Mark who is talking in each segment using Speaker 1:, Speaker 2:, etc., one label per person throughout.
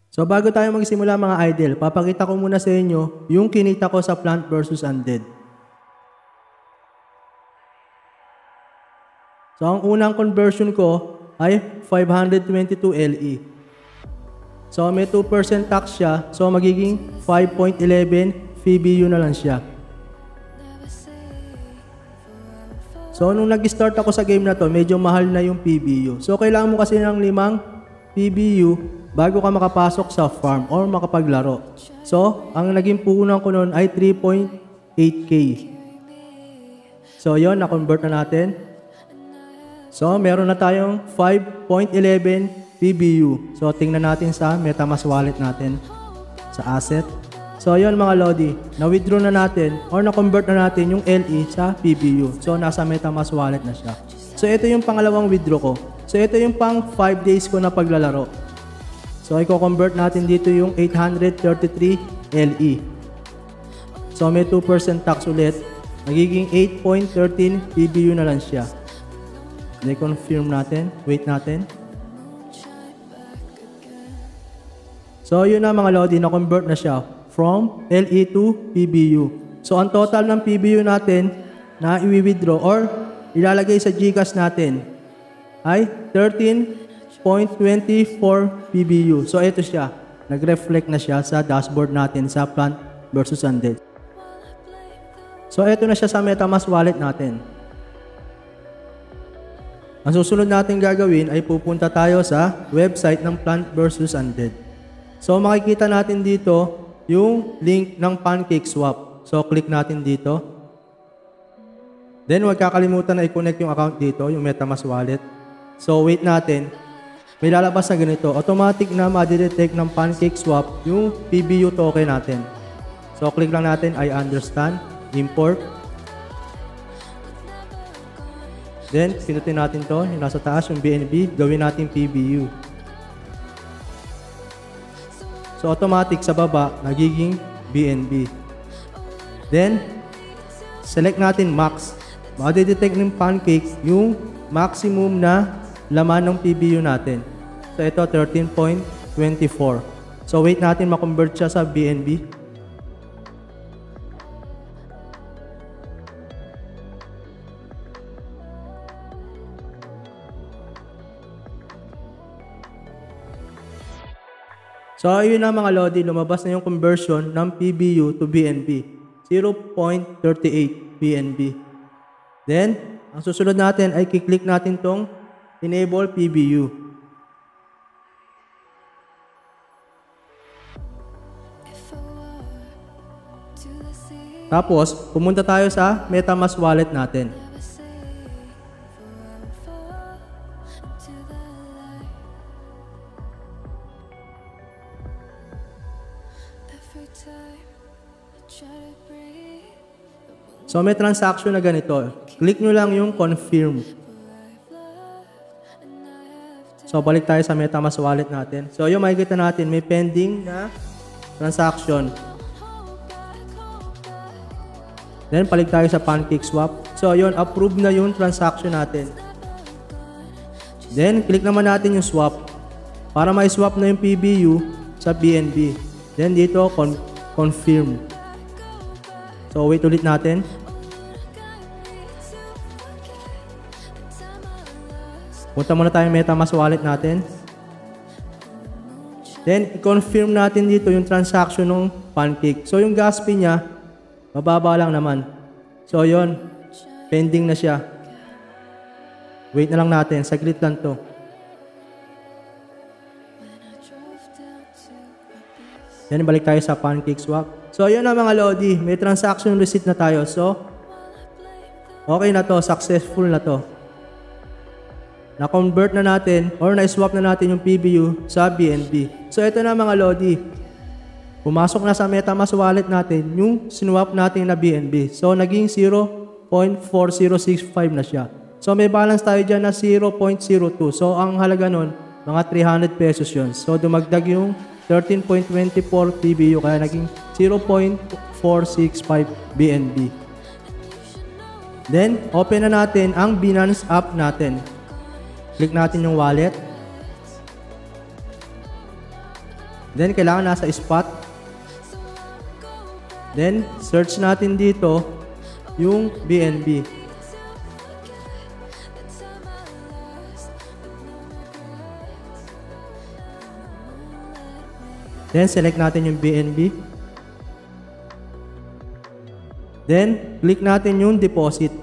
Speaker 1: So bago tayo magsimula mga idol, papakita ko muna sa inyo yung kinita ko sa Plant vs Undead. So ang unang conversion ko ay 522 LE. So may 2% tax siya, so magiging 5.11 PBU na lang siya. So nung nag-start ako sa game na to, medyo mahal na yung PBU. So kailangan mo kasi ng 5 PBU bago ka makapasok sa farm or makapaglaro. So, ang naging puhunan ko noon ay 3.8K. So, yon na-convert na natin. So, meron na tayong 5.11 PBU. So, tingnan natin sa MetaMask wallet natin sa asset. So, yon mga Lodi, na-withdraw na natin or na-convert na natin yung LE sa PBU. So, nasa MetaMask wallet na siya. So, ito yung pangalawang withdraw ko. So, ito yung pang 5 days ko na paglalaro. So, i-convert natin dito yung 833 LE. So, may 2% tax ulit. Nagiging 8.13 PBU na lang siya. I-confirm natin. Wait natin. So, yun na mga Lodi. Na-convert na siya from LE to PBU. So, ang total ng PBU natin na i-withdraw or ilalagay sa GCash natin ay 13.24 PBU. So, ito siya. Nag-reflect na siya sa dashboard natin sa Plant vs Undead. So, ito na siya sa MetaMask wallet natin. Ang susunod natin gagawin ay pupunta tayo sa website ng Plant vs Undead. So, makikita natin dito yung link ng PancakeSwap. So, click natin dito. Then, huwag kakalimutan na i-connect yung account dito, yung MetaMask wallet. So, wait natin. May lalabas na ganito. Automatic na ma-detect ng PancakeSwap yung PBU token natin. So, click lang natin, I understand. Import. Then, pinutin natin to. Yung nasa taas, yung BNB. Gawin natin PBU. So, automatic sa baba, nagiging BNB. Then, select natin max. Ma-detect ng Pancake yung maximum na laman ng PBU natin. So, ito 13.24. So, wait natin ma-convert siya sa BNB. So, ayun na mga Lodi, lumabas na yung conversion ng PBU to BNB. 0.38 BNB. Then, ang susunod natin ay kiklik natin tong Enable PBU. Tapos, pumunta tayo sa MetaMask wallet natin. So, may transaction na ganito. Click nyo lang yung confirm. So, balik tayo sa MetaMask wallet natin. So, yung makikita natin, may pending na transaction. Then, balik tayo sa PancakeSwap. So, yun, approve na yung transaction natin. Then, click naman natin yung swap. Para ma-swap na yung PBU sa BNB. Then, dito, confirm. So, wait ulit natin. Punta muna tayo MetaMask wallet natin. Then, i-confirm natin dito yung transaction ng Pancake. So, yung gas fee niya, mababa lang naman. So, yun. Pending na siya. Wait na lang natin. Saglit lang to. Then, balik tayo sa PancakeSwap. So, yun na mga Lodi. May transaction receipt na tayo. So, okay na to. Successful na to. Na-convert na natin or na-swap na natin yung PBU sa BNB. So, ito na mga Lodi. Pumasok na sa MetaMask wallet natin yung sinwap natin na BNB. So, naging 0.4065 na siya. So, may balance tayo dyan na 0.02. So, ang halaga nun, mga 300 pesos yun. So, dumagdag yung 13.24 PBU kaya naging 0.465 BNB. Then, open na natin ang Binance app natin. Click natin yung wallet. Then, kailangan nasa spot. Then, search natin dito yung BNB. Then, select natin yung BNB. Then, click natin yung deposit.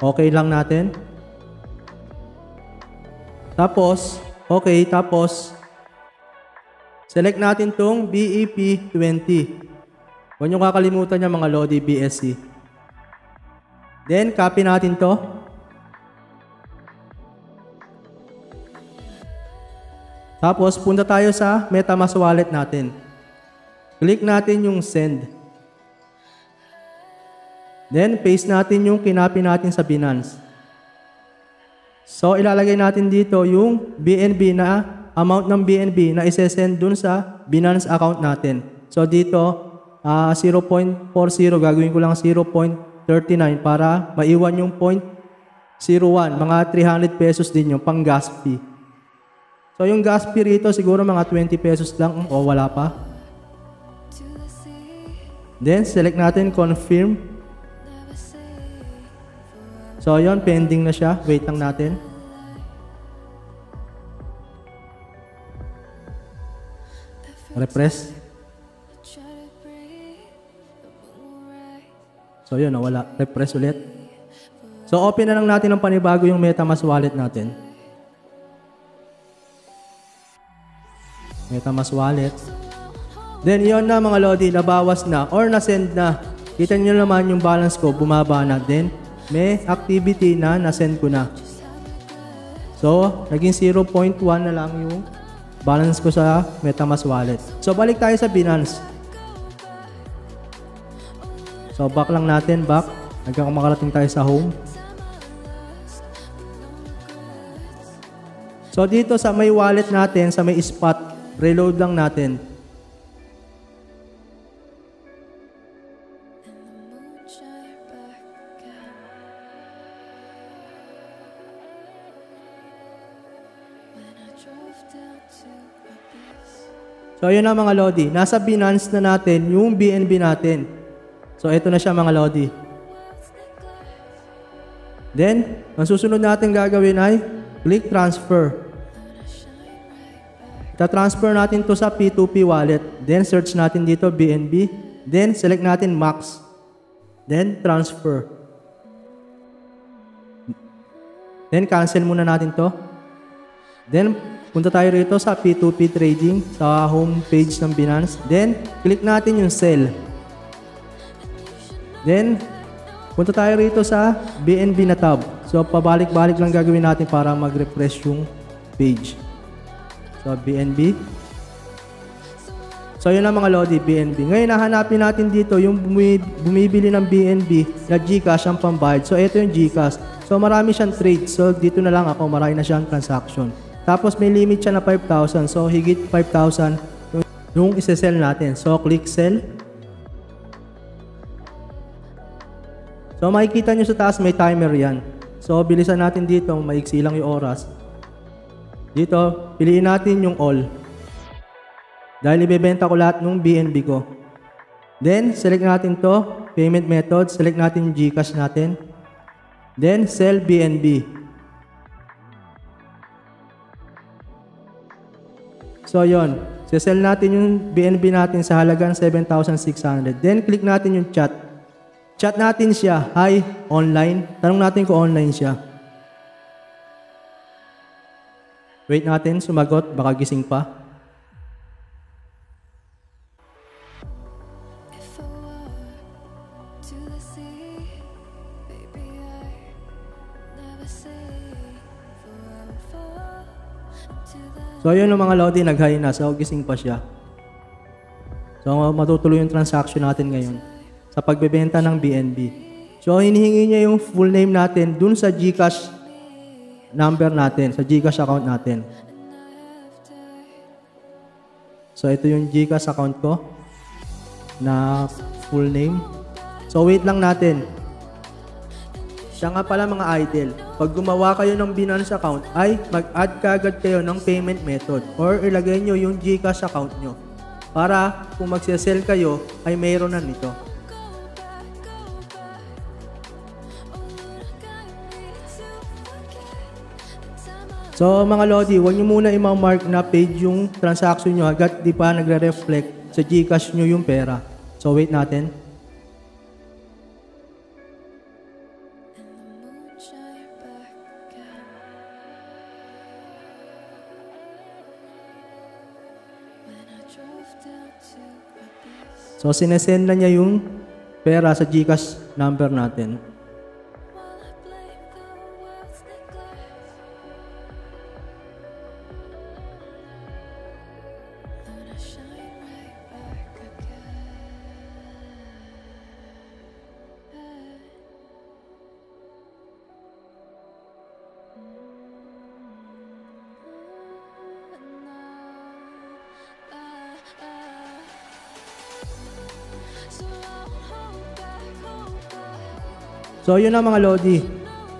Speaker 1: Okay lang natin. Tapos, select natin tong BEP20. Huwag nyo kakalimutan yung mga Lodi BSC. Then, copy natin to. Tapos, punta tayo sa MetaMask wallet natin. Click natin yung send. Then, paste natin yung kinapi natin sa Binance. So, ilalagay natin dito yung BNB na amount ng BNB na isesend dun sa Binance account natin. So, dito, 0.40, gagawin ko lang 0.39 para maiwan yung 0.01. Mga 300 pesos din yung pang gas fee. So, yung gas fee rito, siguro mga 20 pesos lang o wala pa. Then, select natin confirm. So, yun, pending na siya. Wait lang natin. Refresh. So, yun, nawala. Refresh ulit. So, open na lang natin ng panibago yung MetaMask wallet natin. MetaMask wallet. Then, yun na mga Lodi, nabawas na or na-send na. Kita nyo naman yung balance ko, bumaba na. Then, may activity na na-send ko na. So, naging 0.1 na lang yung balance ko sa MetaMask wallet. So, balik tayo sa Binance. So, back lang natin, back. Hanggang makarating tayo sa home. So, dito sa may wallet natin, sa may spot, reload lang natin. So, yun na mga Lodi. Nasa Binance na natin yung BNB natin. So, ito na siya mga Lodi. Then, ang susunod natin gagawin ay click transfer. Ita-transfer natin to sa P2P wallet. Then, search natin dito BNB. Then, select natin max. Then, transfer. Then, cancel muna natin to. Then, punta tayo rito sa P2P trading sa home page ng Binance. Then, click natin yung sell. Then, punta tayo rito sa BNB na tab. So, pabalik-balik lang gagawin natin para mag-refresh yung page. So, BNB. So, yun na mga Lodi, BNB. Ngayon, nahanapin natin dito yung bumibili ng BNB na GCash ang pambayad. So, ito yung GCash. So, marami siyang trade. So, dito na lang ako, marami na siyang transaction. Tapos may limit siya na 5,000. So, higit 5,000 yung isa-sell natin. So, click sell. So, makikita nyo sa taas may timer yan. So, bilisan natin dito. Maiksi lang yung oras. Dito, piliin natin yung all. Dahil ibebenta ko lahat ng BNB ko. Then, select natin to. Payment method. Select natin yung GCash natin. Then, sell BNB. So, yun. Sell natin yung BNB natin sa halagang 7,600. Then, click natin yung chat. Chat natin siya. Hi, online. Tanong natin kung online siya. Wait natin, sumagot. Baka gising pa. So, yun ang mga Lodi, nag-high na. So, gising pa siya. So, matutuloy yung transaction natin ngayon sa pagbebenta ng BNB. So, hinihingi niya yung full name natin dun sa GCash number natin, sa GCash account natin. So, ito yung GCash account ko na full name. So, wait lang natin. Siya nga pala mga idol, pag gumawa kayo ng Binance account ay mag-add kagad kayo ng payment method or ilagay nyo yung GCash account nyo para kung magsisell kayo ay mayroon na nito. So mga Lodi, huwag nyo muna i-mark na page yung transaction nyo hanggat di pa nagre-reflect sa GCash nyo yung pera. So wait natin. So, sinesend na niya yung pera sa GCash number natin. So, yun na mga Lodi.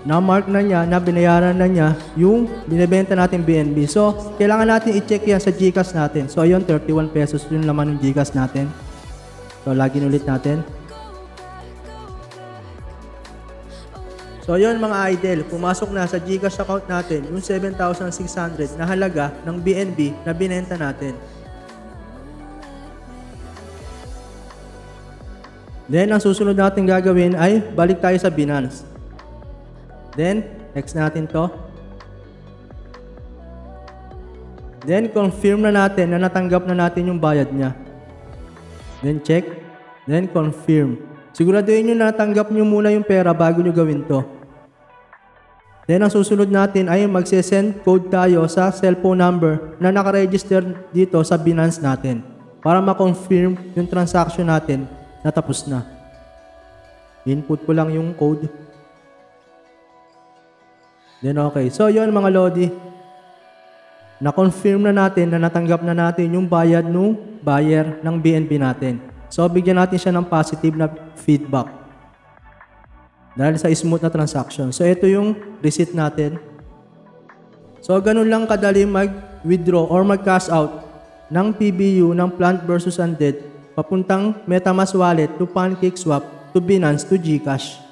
Speaker 1: Na-mark na niya, na binayaran na niya yung binibenta natin BNB. So, kailangan natin i-check yan sa GCash natin. So, ayun, 31 pesos yung laman ng GCash natin. So, login ulit natin. So, yun mga idol. Pumasok na sa GCash account natin yung 7,600 na halaga ng BNB na binenta natin. Then, ang susunod natin gagawin ay balik tayo sa Binance. Then, next natin to. Then, confirm na natin na natanggap na natin yung bayad niya. Then, check. Then, confirm. Siguraduhin nyo na natanggap nyo muna yung pera bago nyo gawin to. Then, ang susunod natin ay magsisend code tayo sa cellphone number na nakaregister dito sa Binance natin para ma-confirm yung transaction natin na tapos na. Input ko lang yung code. Then okay. So yun mga Lodi. Na-confirm na natin na natanggap na natin yung bayad nung buyer ng BNB natin. So bigyan natin siya ng positive na feedback. Dahil sa smooth na transaction. So ito yung receipt natin. So ganun lang kadali mag-withdraw or mag-cash out ng PBU ng Plant vs Undead papuntang MetaMask wallet to PancakeSwap to Binance to GCash.